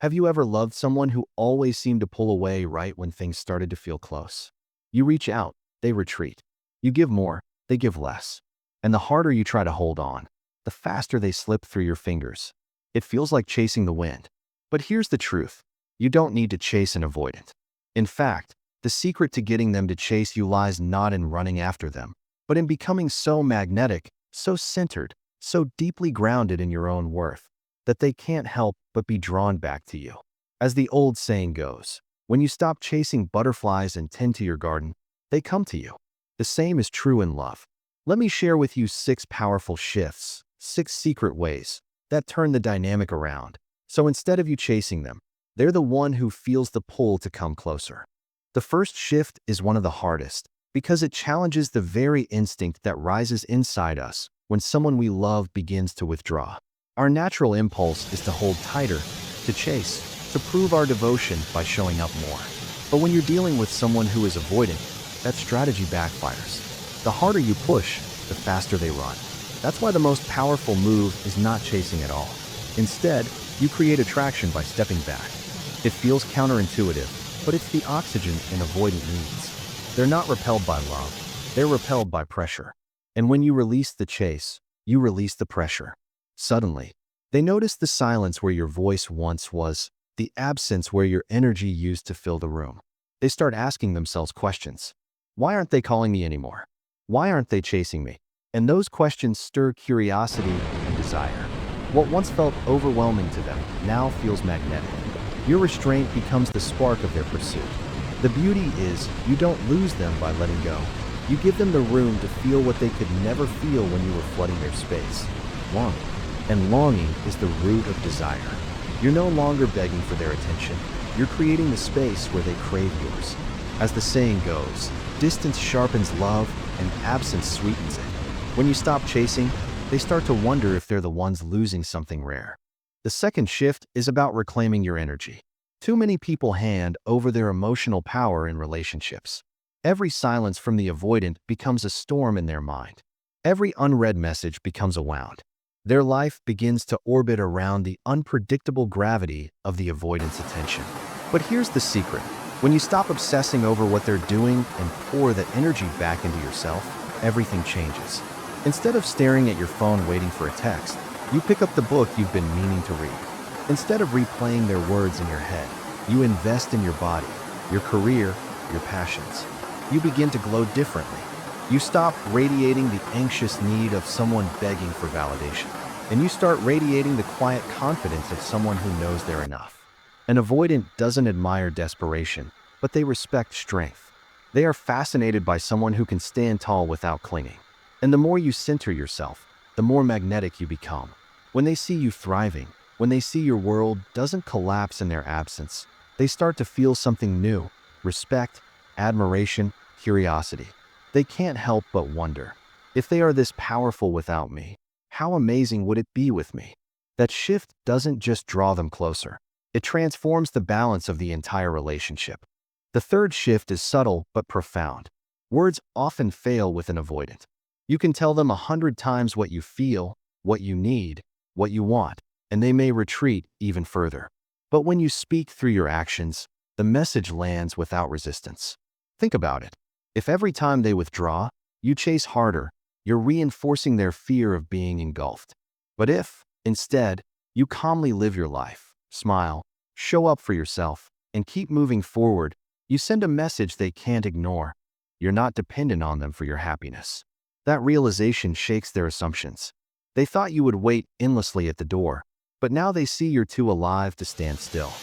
Have you ever loved someone who always seemed to pull away right when things started to feel close? You reach out, they retreat. You give more, they give less. And the harder you try to hold on, the faster they slip through your fingers. It feels like chasing the wind. But here's the truth. You don't need to chase an avoidant. In fact, the secret to getting them to chase you lies not in running after them, but in becoming so magnetic, so centered, so deeply grounded in your own worth, that they can't help but be drawn back to you. As the old saying goes, when you stop chasing butterflies and tend to your garden, they come to you. The same is true in love. Let me share with you 6 powerful shifts, 6 secret ways that turn the dynamic around. So instead of you chasing them, they're the one who feels the pull to come closer. The first shift is one of the hardest because it challenges the very instinct that rises inside us when someone we love begins to withdraw. Our natural impulse is to hold tighter, to chase, to prove our devotion by showing up more. But when you're dealing with someone who is avoidant, that strategy backfires. The harder you push, the faster they run. That's why the most powerful move is not chasing at all. Instead, you create attraction by stepping back. It feels counterintuitive, but it's the oxygen an avoidant needs. They're not repelled by love, they're repelled by pressure. And when you release the chase, you release the pressure. Suddenly, they notice the silence where your voice once was, the absence where your energy used to fill the room. They start asking themselves questions. Why aren't they calling me anymore? Why aren't they chasing me? And those questions stir curiosity and desire. What once felt overwhelming to them now feels magnetic. Your restraint becomes the spark of their pursuit. The beauty is, you don't lose them by letting go. You give them the room to feel what they could never feel when you were flooding their space. Longing. And longing is the root of desire. You're no longer begging for their attention. You're creating the space where they crave yours. As the saying goes, distance sharpens love and absence sweetens it. When you stop chasing, they start to wonder if they're the ones losing something rare. The second shift is about reclaiming your energy. Too many people hand over their emotional power in relationships. Every silence from the avoidant becomes a storm in their mind. Every unread message becomes a wound. Their life begins to orbit around the unpredictable gravity of the avoidant's attention. But here's the secret. When you stop obsessing over what they're doing and pour that energy back into yourself, everything changes. Instead of staring at your phone waiting for a text, you pick up the book you've been meaning to read. Instead of replaying their words in your head, you invest in your body, your career, your passions. You begin to glow differently. You stop radiating the anxious need of someone begging for validation, and you start radiating the quiet confidence of someone who knows they're enough. An avoidant doesn't admire desperation, but they respect strength. They are fascinated by someone who can stand tall without clinging. And the more you center yourself, the more magnetic you become. When they see you thriving, when they see your world doesn't collapse in their absence, they start to feel something new: respect, admiration, curiosity. They can't help but wonder, if they are this powerful without me, how amazing would it be with me? That shift doesn't just draw them closer. It transforms the balance of the entire relationship. The third shift is subtle but profound. Words often fail with an avoidant. You can tell them 100 times what you feel, what you need, what you want, and they may retreat even further. But when you speak through your actions, the message lands without resistance. Think about it. If every time they withdraw, you chase harder, you're reinforcing their fear of being engulfed. But if, instead, you calmly live your life, smile, show up for yourself, and keep moving forward, you send a message they can't ignore. You're not dependent on them for your happiness. That realization shakes their assumptions. They thought you would wait endlessly at the door, but now they see you're too alive to stand still.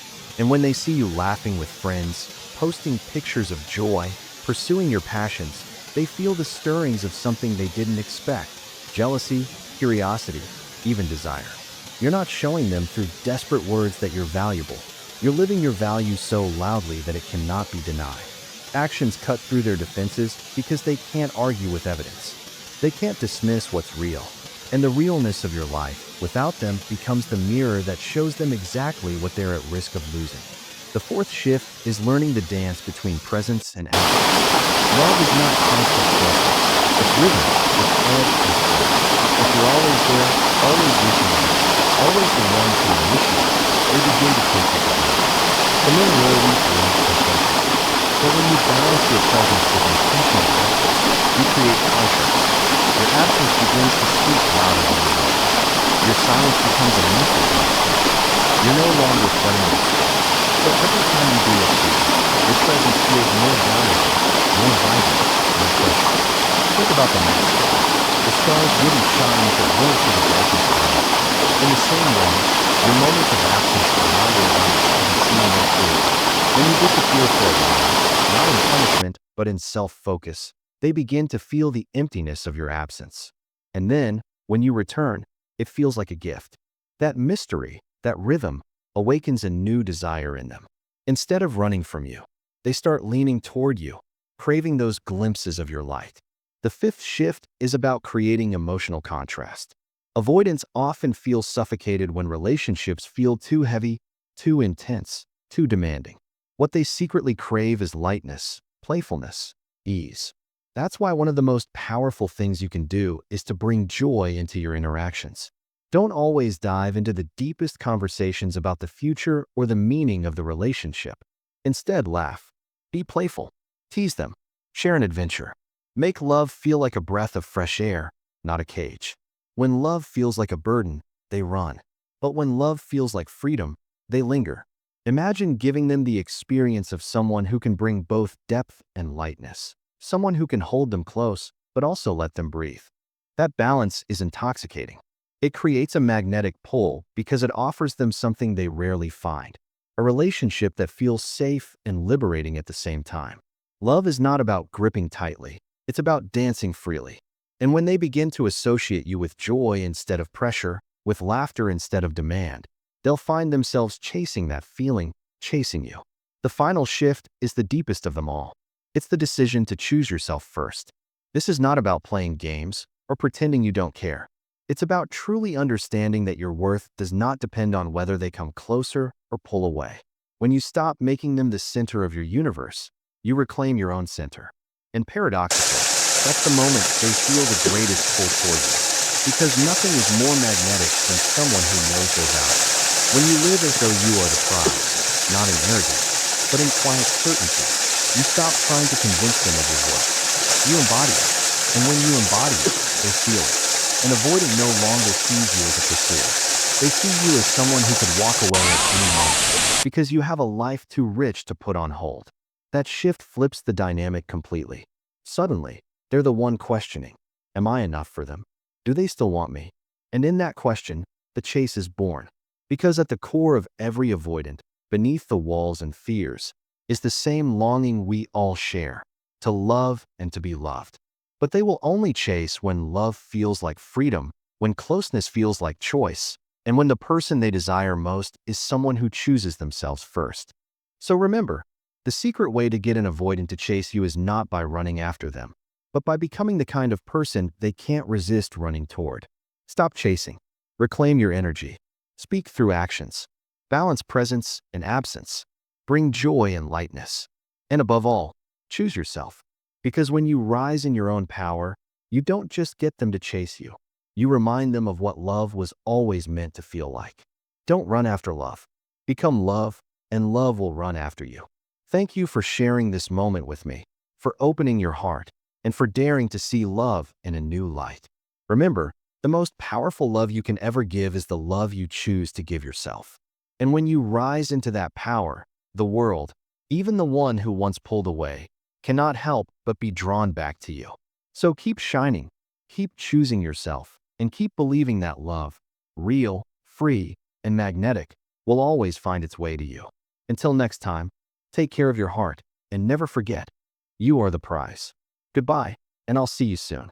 And when they see you laughing with friends, posting pictures of joy, pursuing your passions, they feel the stirrings of something they didn't expect: jealousy, curiosity, even desire. You're not showing them through desperate words that you're valuable. You're living your value so loudly that it cannot be denied. Actions cut through their defenses because they can't argue with evidence. They can't dismiss what's real. And the realness of your life, without them, becomes the mirror that shows them exactly what they're at risk of losing. The fourth shift is learning the dance between presence and absence. Love is not constant presence. It's rhythm, it's ebb and flow. If you're always there, always reaching out, always the one to initiate, they begin to take you for granted. Familiarity breeds complacency. But when you balance your presence with intentional presence, you create contrast. Your absence begins to speak louder than your words. Your silence becomes a mental demonstration. You're no longer playing the stage. So every time you do a scene, your presence feels more valuable, more vibrant, more personal. Think about the night sky. The stars wouldn't shine if it weren't for the darkness around you. In the same way, your moments of absence allow your light to be seen more clearly. When you disappear for a while, not in punishment, but in self-focus, they begin to feel the emptiness of your absence. And then, when you return, it feels like a gift. That mystery, that rhythm, awakens a new desire in them. Instead of running from you, they start leaning toward you, craving those glimpses of your light. The fifth shift is about creating emotional contrast. Avoidants often feel suffocated when relationships feel too heavy, too intense, too demanding. What they secretly crave is lightness, playfulness, ease. That's why one of the most powerful things you can do is to bring joy into your interactions. Don't always dive into the deepest conversations about the future or the meaning of the relationship. Instead, laugh. Be playful. Tease them. Share an adventure. Make love feel like a breath of fresh air, not a cage. When love feels like a burden, they run. But when love feels like freedom, they linger. Imagine giving them the experience of someone who can bring both depth and lightness. Someone who can hold them close, but also let them breathe. That balance is intoxicating. It creates a magnetic pull because it offers them something they rarely find. A relationship that feels safe and liberating at the same time. Love is not about gripping tightly. It's about dancing freely. And when they begin to associate you with joy instead of pressure, with laughter instead of demand, they'll find themselves chasing that feeling, chasing you. The final shift is the deepest of them all. It's the decision to choose yourself first. This is not about playing games or pretending you don't care. It's about truly understanding that your worth does not depend on whether they come closer or pull away. When you stop making them the center of your universe, you reclaim your own center. And paradoxically, that's the moment they feel the greatest pull toward you. Because nothing is more magnetic than someone who knows their value. When you live as though you are the prize, not in arrogance, but in quiet certainty, you stop trying to convince them of your worth. You embody it. And when you embody it, they feel it. An avoidant no longer sees you as a pursuer. They see you as someone who could walk away at any moment because you have a life too rich to put on hold. That shift flips the dynamic completely. Suddenly, they're the one questioning, am I enough for them? Do they still want me? And in that question, the chase is born. Because at the core of every avoidant, beneath the walls and fears, is the same longing we all share, to love and to be loved. But they will only chase when love feels like freedom, when closeness feels like choice, and when the person they desire most is someone who chooses themselves first. So remember, the secret way to get an avoidant to chase you is not by running after them, but by becoming the kind of person they can't resist running toward. Stop chasing. Reclaim your energy. Speak through actions. Balance presence and absence. Bring joy and lightness. And above all, choose yourself. Because when you rise in your own power, you don't just get them to chase you. You remind them of what love was always meant to feel like. Don't run after love. Become love, and love will run after you. Thank you for sharing this moment with me, for opening your heart, and for daring to see love in a new light. Remember, the most powerful love you can ever give is the love you choose to give yourself. And when you rise into that power, the world, even the one who once pulled away, cannot help but be drawn back to you. So keep shining, keep choosing yourself, and keep believing that love, real, free, and magnetic, will always find its way to you. Until next time, take care of your heart, and never forget, you are the prize. Goodbye, and I'll see you soon.